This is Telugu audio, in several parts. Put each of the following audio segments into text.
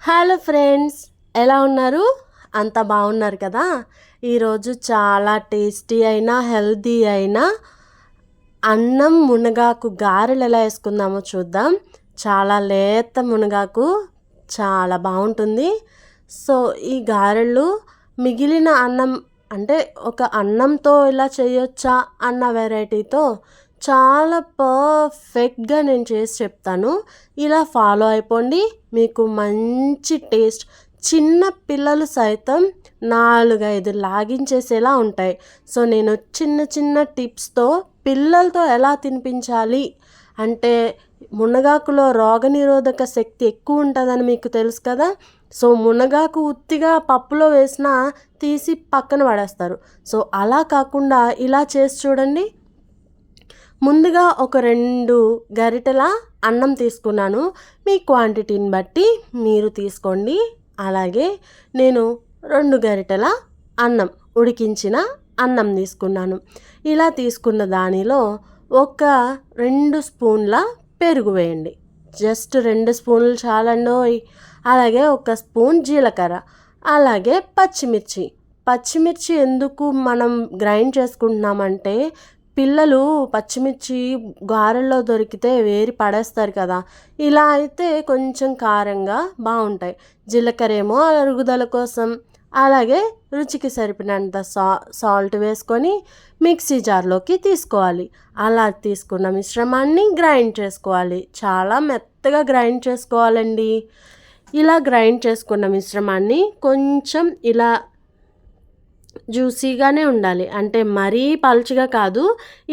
హలో ఫ్రెండ్స్, ఎలా ఉన్నారు? అంతా బాగున్నారు కదా? ఈరోజు చాలా టేస్టీ అయినా హెల్తీ అయినా అన్నం మునగాకు గారెలు ఎలా వేసుకుందామో చూద్దాం. చాలా లేత మునగాకు చాలా బాగుంటుంది. సో ఈ గారెలు మిగిలిన అన్నం అంటే ఒక అన్నంతో ఇలా చేయొచ్చా అన్న వెరైటీతో చాలా పర్ఫెక్ట్గా నేను చేసి చెప్తాను. ఇలా ఫాలో అయిపోండి, మీకు మంచి టేస్ట్, చిన్న పిల్లలు సైతం 4-5 లాగించేసేలా ఉంటాయి. సో నేను చిన్న చిన్న టిప్స్తో పిల్లలతో ఎలా తినిపించాలి అంటే, మునగాకులో రోగనిరోధక శక్తి ఎక్కువ ఉంటుందని మీకు తెలుసు కదా. సో మునగాకు ఉత్తిగా పప్పులో వేసినా తీసి పక్కన పడేస్తారు. సో అలా కాకుండా ఇలా చేసి చూడండి. ముందుగా ఒక 2 గరిటెల అన్నం తీసుకున్నాను. మీ క్వాంటిటీని బట్టి మీరు తీసుకోండి. అలాగే నేను 2 గరిటెల అన్నం, ఉడికించిన అన్నం తీసుకున్నాను. ఇలా తీసుకున్న దానిలో ఒక 2 స్పూన్ల పెరుగు వేయండి. జస్ట్ 2 స్పూన్లు చాలండోయ్. అలాగే 1 స్పూన్ జీలకర్ర, అలాగే పచ్చిమిర్చి ఎందుకు మనం గ్రైండ్ చేసుకుంటున్నామంటే, పిల్లలు పచ్చిమిర్చి గారెల్లో దొరికితే వేరి పడేస్తారు కదా. ఇలా అయితే కొంచెం కారంగా బాగుంటాయి. జీలకర్ర ఏమో అరుగుదల కోసం, అలాగే రుచికి సరిపడినంత సాల్ట్ వేసుకొని మిక్సీ జార్లోకి తీసుకోవాలి. అలా తీసుకున్న మిశ్రమాన్ని గ్రైండ్ చేసుకోవాలి. చాలా మెత్తగా గ్రైండ్ చేసుకోవాలండి. ఇలా గ్రైండ్ చేసుకున్న మిశ్రమాన్ని కొంచెం ఇలా జ్యూసీగానే ఉండాలి, అంటే మరీ పలుచగా కాదు,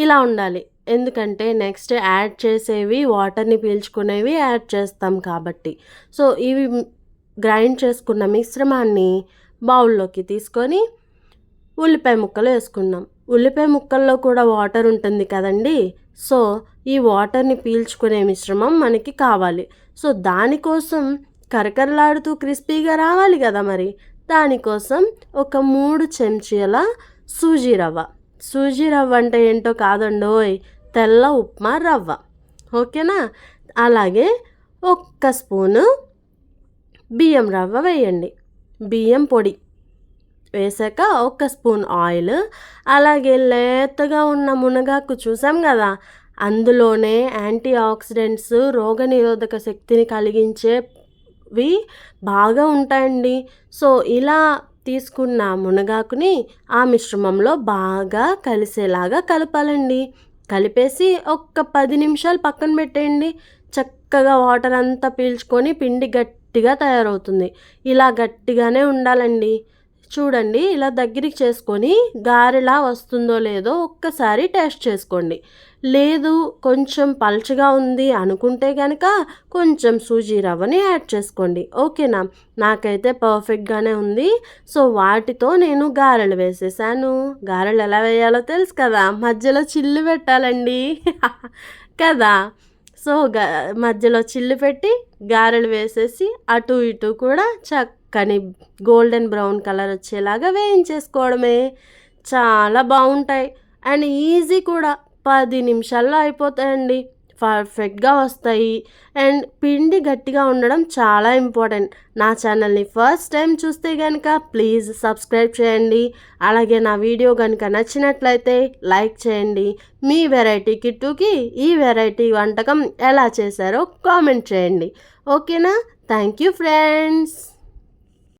ఇలా ఉండాలి. ఎందుకంటే నెక్స్ట్ యాడ్ చేసేవి వాటర్ని పీల్చుకునేవి యాడ్ చేస్తాం కాబట్టి. సో ఇవి గ్రైండ్ చేసుకున్న మిశ్రమాన్ని బౌల్లోకి తీసుకొని ఉల్లిపాయ ముక్కలు వేసుకున్నాం. ఉల్లిపాయ ముక్కల్లో కూడా వాటర్ ఉంటుంది కదండి. సో ఈ వాటర్ని పీల్చుకునే మిశ్రమం మనకి కావాలి. సో దానికోసం కరకరలాడుతూ క్రిస్పీగా రావాలి కదా. మరి దానికోసం ఒక 3 చెంచాల సూజీ రవ్వ అంటే ఏంటో కాదండోయ్, తెల్ల ఉప్మా రవ్వ, ఓకేనా. అలాగే 1 స్పూను బియ్యం రవ్వ వేయండి. బియ్యం పొడి వేసాక 1 స్పూన్ ఆయిల్, అలాగే లేతగా ఉన్న మునగాకు చూసాం కదా, అందులోనే యాంటీ ఆక్సిడెంట్స్, రోగనిరోధక శక్తిని కలిగించేవి బాగా ఉంటాయండి. సో ఇలా తీసుకున్న మునగాకుని ఆ మిశ్రమంలో బాగా కలిసేలాగా కలపాలండి. కలిపేసి ఒక 10 నిమిషాలు పక్కన పెట్టేయండి. చక్కగా వాటర్ అంతా పీల్చుకొని పిండి గట్టిగా తయారవుతుంది. ఇలా గట్టిగానే ఉండాలండి. చూడండి, ఇలా దగ్గరికి చేసుకొని గారెలా వస్తుందో లేదో ఒక్కసారి టేస్ట్ చేసుకోండి. లేదు కొంచెం పల్చగా ఉంది అనుకుంటే కనుక కొంచెం సూజీ రవ్వని యాడ్ చేసుకోండి, ఓకేనా. నాకైతే పర్ఫెక్ట్గానే ఉంది. సో వాటితో నేను గారెలు వేసేసాను. గారెలు ఎలా వేయాలో తెలుసు కదా, మధ్యలో చిల్లు పెట్టాలండి కదా. సో మధ్యలో చిల్లు పెట్టి గారెలు వేసేసి అటు ఇటు కూడా చక్కని గోల్డెన్ బ్రౌన్ కలర్ వచ్చేలాగా వేయించేసుకోవడమే. చాలా బాగుంటాయి అండ్ ఈజీ కూడా. 10 నిమిషాల్లో అయిపోతాయండి, పర్ఫెక్ట్గా వస్తాయి. అండ్ పిండి గట్టిగా ఉండడం చాలా ఇంపార్టెంట్. నా ఛానల్ని ఫస్ట్ టైం చూస్తే కనుక ప్లీజ్ సబ్స్క్రైబ్ చేయండి. అలాగే నా వీడియో కనుక నచ్చినట్లయితే లైక్ చేయండి. మీ వెరైటీ కిట్టుకి ఈ వెరైటీ వంటకం ఎలా చేశారో కామెంట్ చేయండి, ఓకేనా. Thank you friends.